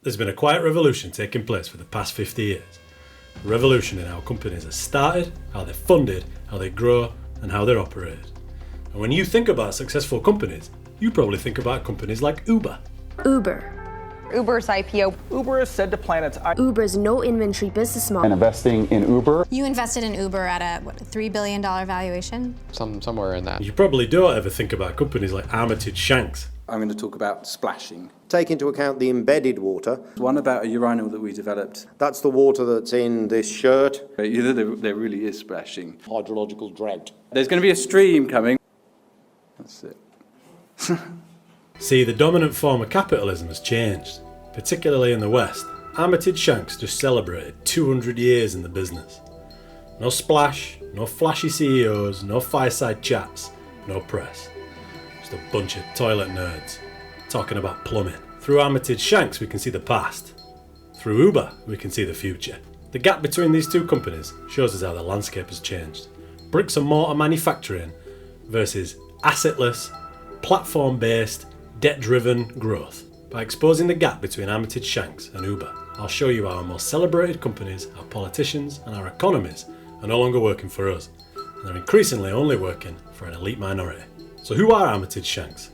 there's been a quiet revolution taking place for the past 50 years. A revolution in how companies are started, how they're funded, how they grow, and how they're operated. And when you think about successful companies, you probably think about companies like Uber. Uber's IPO. Uber is said to plan its Uber's no inventory business model. And investing in Uber. You invested in Uber at a $3 billion valuation? Somewhere in that. You probably don't ever think about companies like Armitage Shanks. I'm going to talk about splashing. Take into account the embedded water. One about a urinal that we developed. That's the water that's in this shirt. There really is splashing. Hydrological drought. There's going to be a stream coming. That's it. See, the dominant form of capitalism has changed, particularly in the West. Armitage Shanks just celebrated 200 years in the business. No splash, no flashy CEOs, no fireside chats, no press. Just a bunch of toilet nerds talking about plumbing. Through Armitage Shanks we can see the past. Through Uber we can see the future. The gap between these two companies shows us how the landscape has changed. Bricks and mortar manufacturing versus assetless, platform-based, debt-driven growth. By exposing the gap between Armitage Shanks and Uber, I'll show you how our most celebrated companies, our politicians and our economies are no longer working for us, and they're increasingly only working for an elite minority. So who are Armitage Shanks?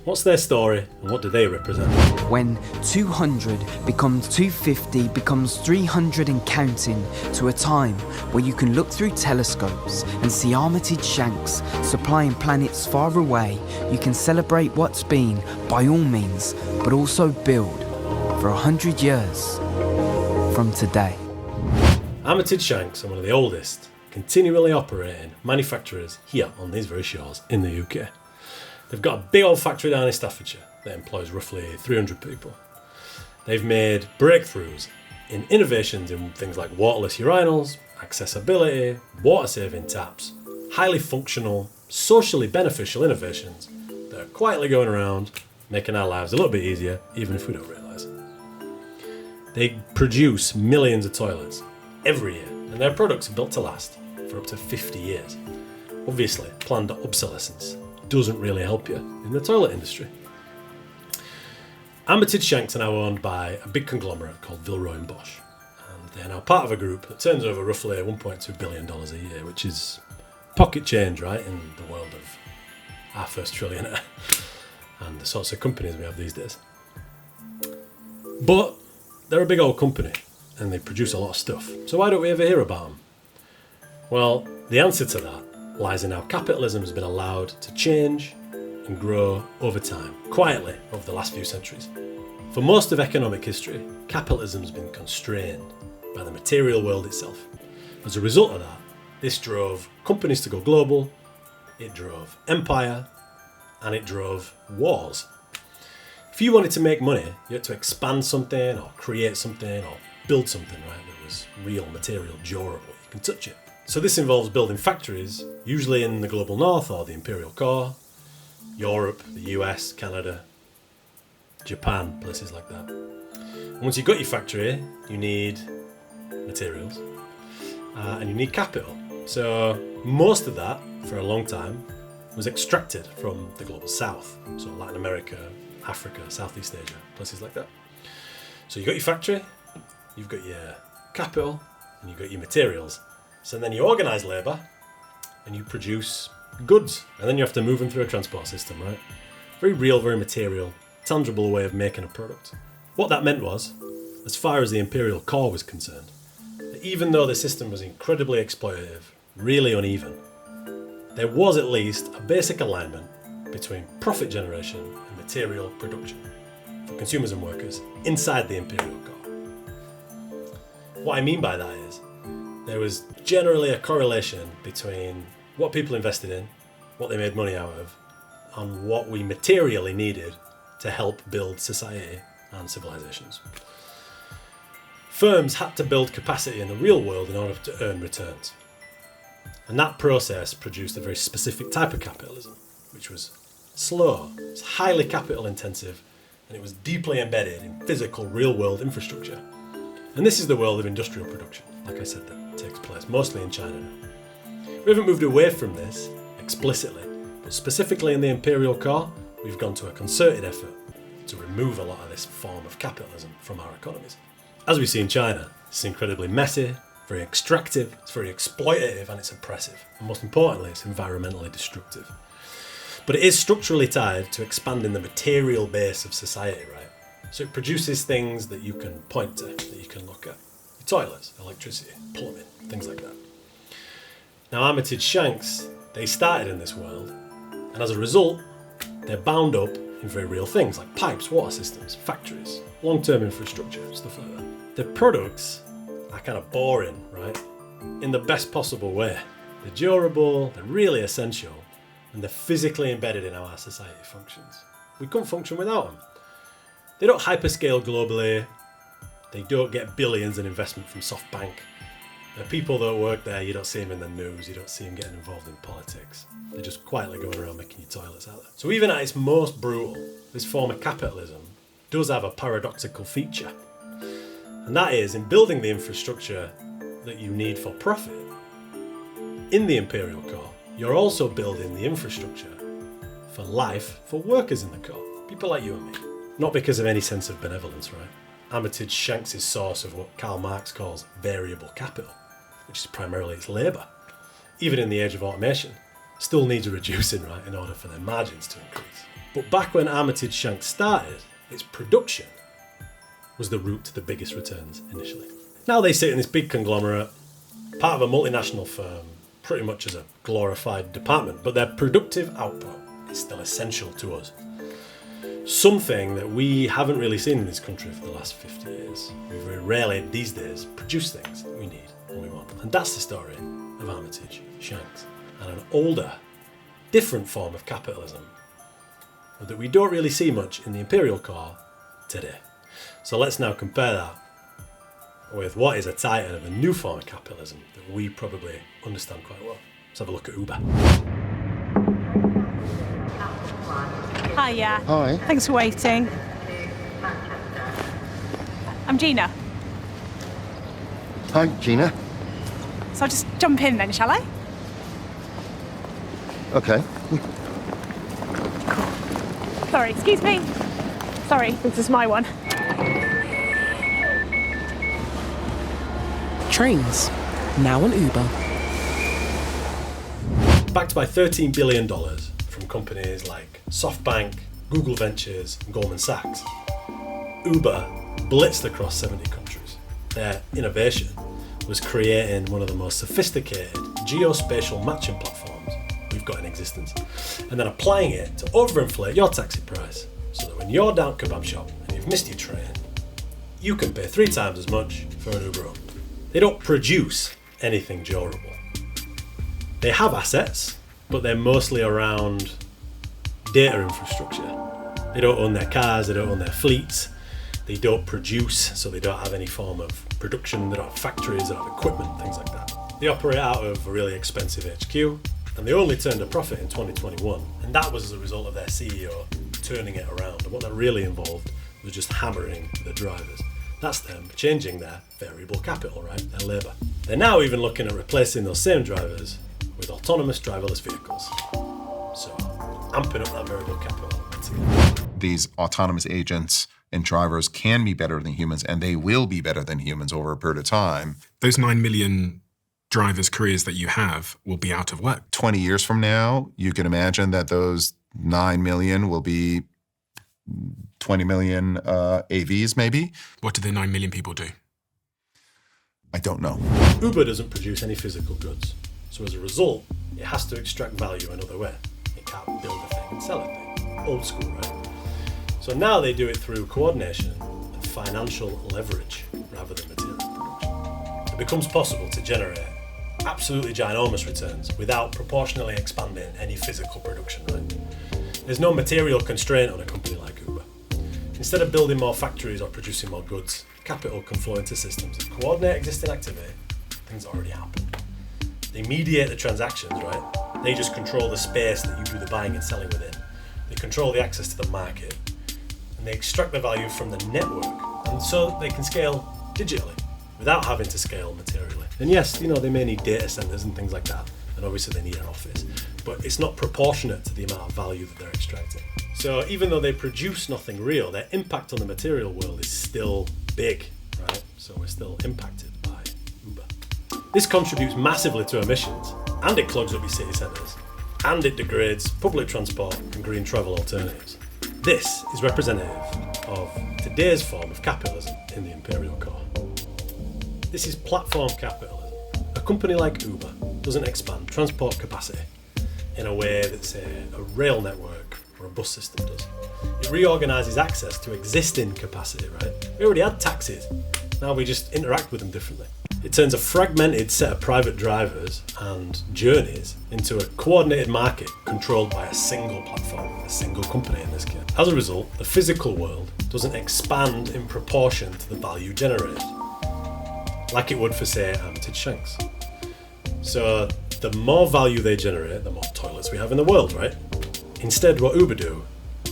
What's their story and what do they represent? When 200 becomes 250 becomes 300 and counting, to a time where you can look through telescopes and see Armitage Shanks supplying planets far away, you can celebrate what's been by all means, but also build for 100 years from today. Armitage Shanks are one of the oldest, continually operating manufacturers here on these very shores in the UK. They've got a big old factory down in Staffordshire that employs roughly 300 people. They've made breakthroughs in innovations in things like waterless urinals, accessibility, water-saving taps, highly functional, socially beneficial innovations that are quietly going around, making our lives a little bit easier, even if we don't realise it. They produce millions of toilets every year, and their products are built to last for up to 50 years. Obviously, planned obsolescence doesn't really help you in the toilet industry. Armitage Shanks are now owned by a big conglomerate called Villeroy & Bosch, and they're now part of a group that turns over roughly $1.2 billion a year, which is pocket change, right, in the world of our first trillionaire and the sorts of companies we have these days. But they're a big old company and they produce a lot of stuff, so why don't we ever hear about them? Well, the answer to that lies in how capitalism has been allowed to change and grow over time, quietly over the last few centuries. For most of economic history, capitalism has been constrained by the material world itself. As a result of that, this drove companies to go global, it drove empire, and it drove wars. If you wanted to make money, you had to expand something or create something or build something, right, that was real, material, durable, you can touch it. So this involves building factories, usually in the global north or the imperial core, Europe, the US, Canada, Japan, places like that. And once you've got your factory, you need materials and you need capital. So most of that, for a long time, was extracted from the global south. So Latin America, Africa, Southeast Asia, places like that. So you've got your factory, you've got your capital, and you've got your materials. So then you organise labour and you produce goods, and then you have to move them through a transport system, right? Very real, very material, tangible way of making a product. What that meant was, as far as the imperial core was concerned, that even though the system was incredibly exploitative, really uneven, there was at least a basic alignment between profit generation and material production for consumers and workers inside the imperial core. What I mean by that is, there was generally a correlation between what people invested in, what they made money out of, and what we materially needed to help build society and civilizations. Firms had to build capacity in the real world in order to earn returns. And that process produced a very specific type of capitalism, which was slow, it was highly capital intensive, and it was deeply embedded in physical real-world infrastructure. And this is the world of industrial production, like I said, that takes place mostly in China now. We haven't moved away from this explicitly, but specifically in the imperial core, we've gone to a concerted effort to remove a lot of this form of capitalism from our economies. As we see in China, it's incredibly messy, very extractive, it's very exploitative, and it's oppressive. And most importantly, it's environmentally destructive. But it is structurally tied to expanding the material base of society, right? So it produces things that you can point to, that you can look at. Toilets, electricity, plumbing, things like that. Now, Armitage Shanks, they started in this world, and as a result, they're bound up in very real things like pipes, water systems, factories, long-term infrastructure, stuff like that. Their products are kind of boring, right? In the best possible way. They're durable, they're really essential, and they're physically embedded in how our society functions. We couldn't function without them. They don't hyperscale globally. They don't get billions in investment from SoftBank. The people that work there, you don't see them in the news, you don't see them getting involved in politics. They're just quietly going around making your toilets out there. So even at its most brutal, this form of capitalism does have a paradoxical feature. And that is, in building the infrastructure that you need for profit, in the imperial core, you're also building the infrastructure for life for workers in the core, people like you and me. Not because of any sense of benevolence, right? Armitage Shanks' source of what Karl Marx calls variable capital, which is primarily its labour, even in the age of automation, still needs reducing, right, in order for their margins to increase. But back when Armitage Shanks started, its production was the route to the biggest returns initially. Now they sit in this big conglomerate, part of a multinational firm, pretty much as a glorified department, but their productive output is still essential to us. Something that we haven't really seen in this country for the last 50 years. We very rarely these days produce things that we need and we want. And that's the story of Armitage Shanks. And an older, different form of capitalism that we don't really see much in the imperial core today. So let's now compare that with what is a titan of a new form of capitalism that we probably understand quite well. Let's have a look at Uber. Hiya. Hi. Thanks for waiting. I'm Gina. Hi, Gina. So I'll just jump in then, shall I? Okay. Sorry, excuse me. Sorry, this is my one. Trains, now on Uber. Backed by $13 billion from companies like SoftBank, Google Ventures, and Goldman Sachs, Uber blitzed across 70 countries. Their innovation was creating one of the most sophisticated geospatial matching platforms we've got in existence, and then applying it to overinflate your taxi price so that when you're down at kebab shop and you've missed your train, you can pay 3 times as much for an Uber home. They don't produce anything durable. They have assets, but they're mostly around data infrastructure. They don't own their cars, they don't own their fleets, they don't produce, so they don't have any form of production, they don't have factories, they don't have equipment, things like that. They operate out of a really expensive HQ, and they only turned a profit in 2021, and that was as a result of their CEO turning it around. And what that really involved was just hammering the drivers. That's them changing their variable capital, right? Their labour. They're now even looking at replacing those same drivers with autonomous driverless vehicles. So, amping up that variable capital once again. These autonomous agents and drivers can be better than humans, and they will be better than humans over a period of time. Those 9 million drivers' careers that you have will be out of work. 20 years from now, you can imagine that those 9 million will be 20 million AVs, maybe. What do the 9 million people do? I don't know. Uber doesn't produce any physical goods, so as a result, it has to extract value another way. It can't build a thing and sell a thing. Old school, right? So now they do it through coordination and financial leverage rather than material production. It becomes possible to generate absolutely ginormous returns without proportionally expanding any physical production, right? There's no material constraint on a company like Uber. Instead of building more factories or producing more goods, capital can flow into systems that coordinate existing activity. Things already happen. They mediate the transactions, right? They just control the space that you do the buying and selling within. They control the access to the market. And they extract the value from the network. And so they can scale digitally without having to scale materially. And yes, they may need data centers and things like that. And obviously they need an office. But it's not proportionate to the amount of value that they're extracting. So even though they produce nothing real, their impact on the material world is still big, right? So we're still impacted by Uber. This contributes massively to emissions, and it clogs up your city centres, and it degrades public transport and green travel alternatives. This is representative of today's form of capitalism in the imperial core. This is platform capitalism. A company like Uber doesn't expand transport capacity in a way that, say, a rail network or a bus system does. It reorganises access to existing capacity, right? We already had taxis. Now we just interact with them differently. It turns a fragmented set of private drivers and journeys into a coordinated market controlled by a single platform, a single company in this case. As a result, the physical world doesn't expand in proportion to the value generated, like it would for, say, Armitage Shanks. So the more value they generate, the more toilets we have in the world, right? Instead, what Uber do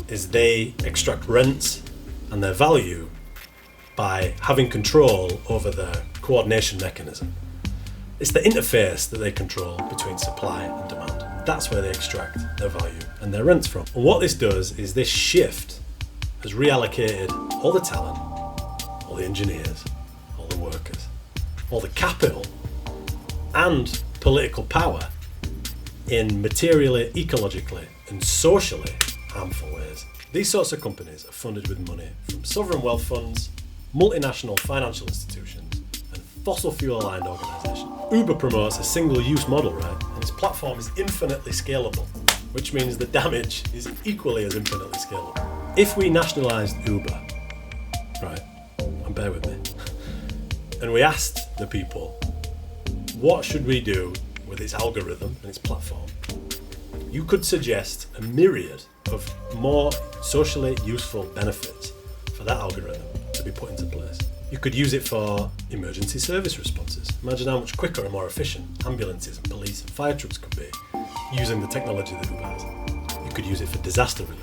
is they extract rents and their value by having control over the coordination mechanism. It's the interface that they control between supply and demand. That's where they extract their value and their rents from. And what this does is this shift has reallocated all the talent, all the engineers, all the workers, all the capital and political power in materially, ecologically and socially harmful ways. These sorts of companies are funded with money from sovereign wealth funds, multinational financial institutions and fossil fuel-aligned organisations. Uber promotes a single-use model, right? And its platform is infinitely scalable, which means the damage is equally as infinitely scalable. If we nationalised Uber, right, and bear with me, and we asked the people, what should we do with its algorithm and its platform? You could suggest a myriad of more socially useful benefits for that algorithm to be put into place. You could use it for emergency service responses. Imagine how much quicker and more efficient ambulances and police and fire trucks could be using the technology that Uber has. You could use it for disaster relief,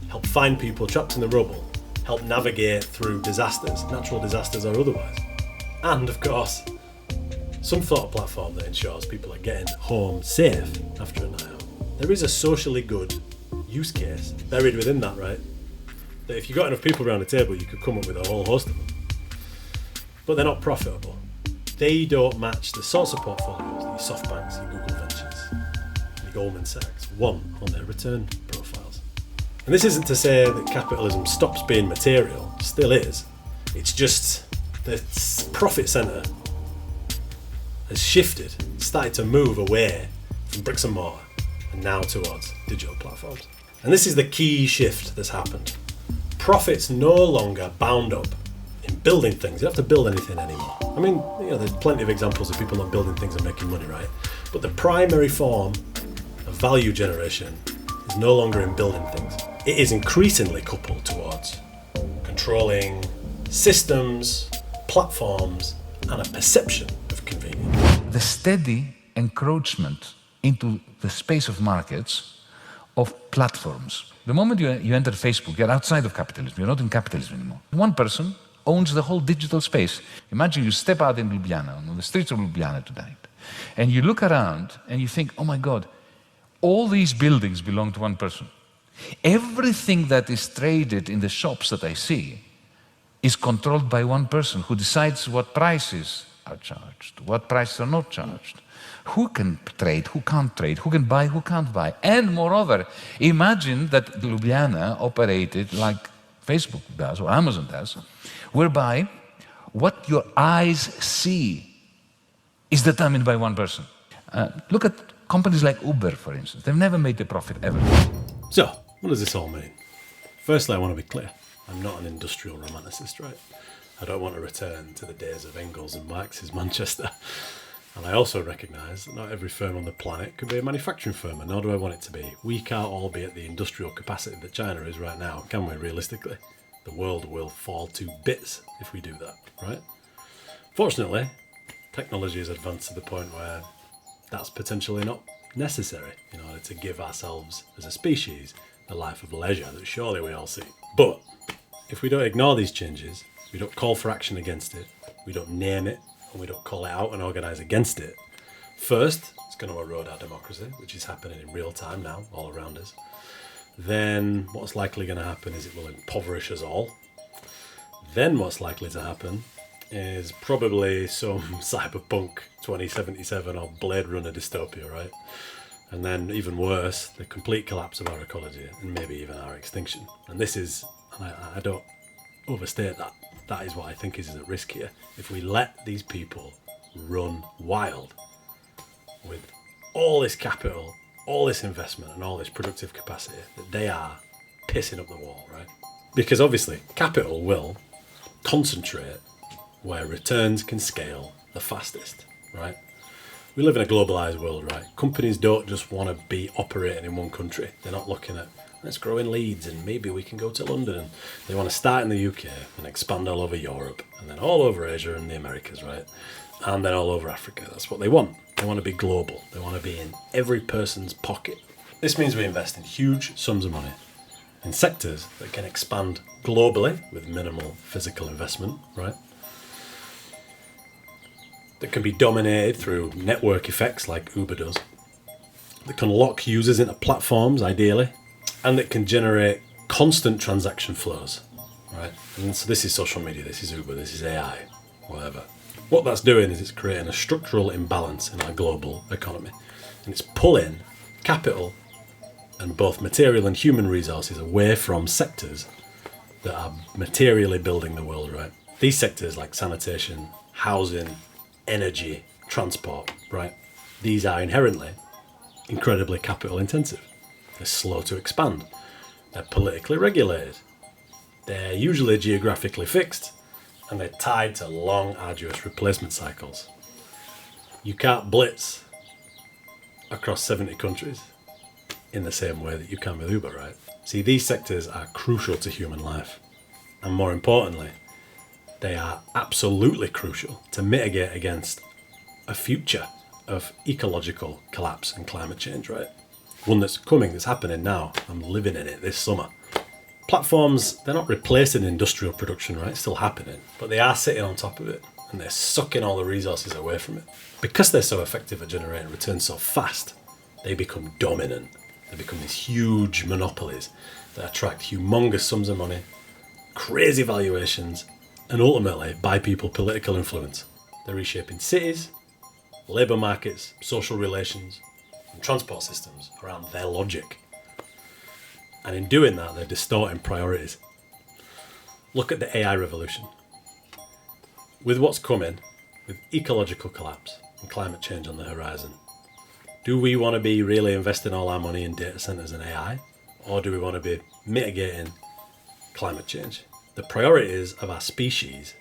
help find people trapped in the rubble, help navigate through disasters, natural disasters or otherwise. And of course, some sort of platform that ensures people are getting home safe after a night out. There is a socially good use case buried within that, right? That if you got enough people around the table, you could come up with a whole host of them. But they're not profitable. They don't match the sorts of portfolios that your SoftBanks, your Google Ventures, your Goldman Sachs want on their return profiles. And this isn't to say that capitalism stops being material, it still is. It's just the profit centre has shifted, started to move away from bricks and mortar and now towards digital platforms. And this is the key shift that's happened. Profit's no longer bound up in building things. You don't have to build anything anymore. I mean, there's plenty of examples of people not building things and making money, right? But the primary form of value generation is no longer in building things. It is increasingly coupled towards controlling systems, platforms, and a perception of convenience. The steady encroachment into the space of markets of platforms. The moment you enter Facebook, you're outside of capitalism. You're not in capitalism anymore. One person owns the whole digital space. Imagine you step out in Ljubljana, on the streets of Ljubljana tonight, and you look around and you think, oh my God, all these buildings belong to one person. Everything that is traded in the shops that I see is controlled by one person who decides what prices are charged, what prices are not charged, who can trade, who can't trade, who can buy, who can't buy. And moreover, imagine that Ljubljana operated like Facebook does or Amazon does, whereby what your eyes see is determined by one person. Look at companies like Uber, for instance. They've never made a profit ever. So, what does this all mean? Firstly, I want to be clear. I'm not an industrial romanticist, right? I don't want to return to the days of Engels and Marx's Manchester. And I also recognise that not every firm on the planet could be a manufacturing firm, and nor do I want it to be. We can't all be at the industrial capacity that China is right now, can we, realistically? The world will fall to bits if we do that, right? Fortunately, technology has advanced to the point where that's potentially not necessary in order to give ourselves, as a species, the life of leisure that surely we all seek. But if we don't ignore these changes, we don't call for action against it, we don't name it, and we don't call it out and organise against it, first, it's going to erode our democracy, which is happening in real time now, all around us. then what's likely going to happen is it will impoverish us all. Then what's likely to happen is probably some cyberpunk 2077 or Blade Runner dystopia, right? And then even worse, the complete collapse of our ecology and maybe even our extinction. And this is, and I don't overstate that, that is what I think is at risk here. If we let these people run wild with all this capital, all this investment and all this productive capacity, that they are pissing up the wall, right? Because obviously capital will concentrate where returns can scale the fastest, right? We live in a globalized world, right? Companies don't just want to be operating in one country. They're not looking at, let's grow in Leeds and maybe we can go to London. They want to start in the UK and expand all over Europe and then all over Asia and the Americas, right? And then all over Africa. That's what they want. They want to be global. They want to be in every person's pocket. This means we invest in huge sums of money in sectors that can expand globally with minimal physical investment, right? That can be dominated through network effects like Uber does, that can lock users into platforms ideally, and that can generate constant transaction flows, right? And so this is social media, this is Uber, this is AI, whatever. What that's doing is it's creating a structural imbalance in our global economy, and it's pulling capital and both material and human resources away from sectors that are materially building the world, right? These sectors like sanitation, housing, energy, transport, right? These are inherently incredibly capital intensive. They're slow to expand. They're politically regulated. They're usually geographically fixed, and they're tied to long, arduous replacement cycles. You can't blitz across 70 countries in the same way that you can with Uber, right? See, these sectors are crucial to human life. And more importantly, they are absolutely crucial to mitigate against a future of ecological collapse and climate change, right? One that's coming, that's happening now. I'm living in it this summer. Platforms, they're not replacing industrial production, right? It's still happening, but they are sitting on top of it and they're sucking all the resources away from it. Because they're so effective at generating returns so fast, they become dominant. They become these huge monopolies that attract humongous sums of money, crazy valuations, and ultimately buy people political influence. They're reshaping cities, labour markets, social relations, and transport systems around their logic. And in doing that, they're distorting priorities. Look at the AI revolution. With what's coming, with ecological collapse and climate change on the horizon, do we want to be really investing all our money in data centres and AI? Or do we want to be mitigating climate change? The priorities of our species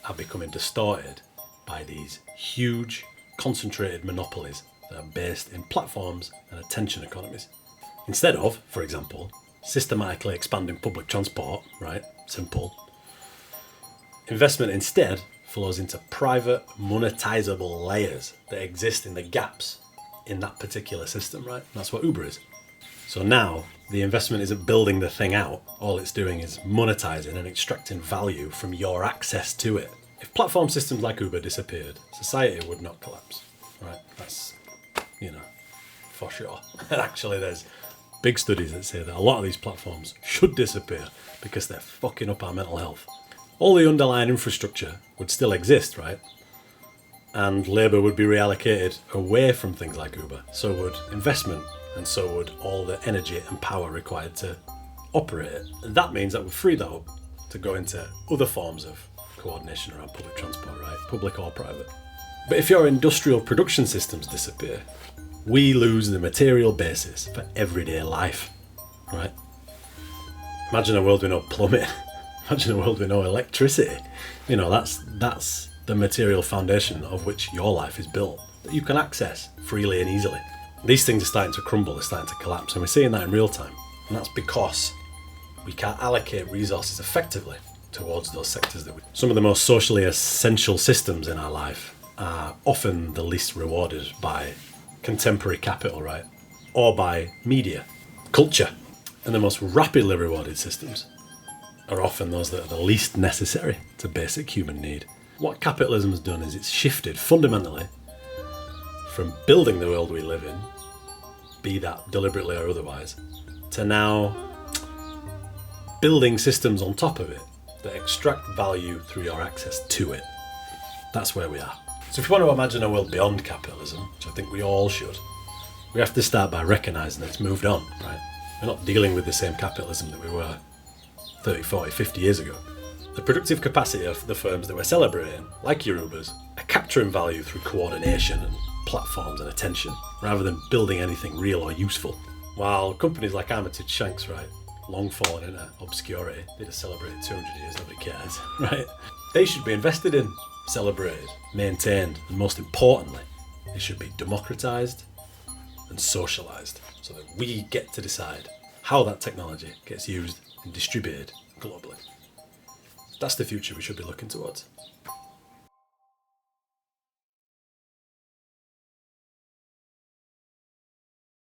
are becoming distorted by these huge, concentrated monopolies that are based in platforms and attention economies. Instead of, for example, systematically expanding public transport, right? Simple. Investment instead flows into private, monetizable layers that exist in the gaps in that particular system, right? That's what Uber is. So now the investment isn't building the thing out. All it's doing is monetizing and extracting value from your access to it. If platform systems like Uber disappeared, society would not collapse, right? That's, for sure. And actually there's big studies that say that a lot of these platforms should disappear because they're fucking up our mental health. All the underlying infrastructure would still exist, right? And labour would be reallocated away from things like Uber. So would investment, and so would all the energy and power required to operate it. And that means that we're freed up to go into other forms of coordination around public transport, right? Public or private. But if your industrial production systems disappear, we lose the material basis for everyday life, right? Imagine a world with no plumbing. Imagine a world with no electricity. That's the material foundation of which your life is built, that you can access freely and easily. These things are starting to crumble, they're starting to collapse, and we're seeing that in real time. And that's because we can't allocate resources effectively towards those sectors some of the most socially essential systems in our life are often the least rewarded by contemporary capital, right? Or by media, culture. And the most rapidly rewarded systems are often those that are the least necessary to basic human need. What capitalism has done is it's shifted fundamentally from building the world we live in, be that deliberately or otherwise, to now building systems on top of it that extract value through your access to it. That's where we are. So if you want to imagine a world beyond capitalism, which I think we all should, we have to start by recognising that it's moved on, right? We're not dealing with the same capitalism that we were 30, 40, 50 years ago. The productive capacity of the firms that we're celebrating, like your Ubers, are capturing value through coordination and platforms and attention, rather than building anything real or useful. While companies like Armitage Shanks, right, long fallen into obscurity, they just celebrated 200 years, nobody cares, right? They should be invested in, celebrated, maintained, and most importantly, they should be democratised and socialised so that we get to decide how that technology gets used and distributed globally. That's the future we should be looking towards.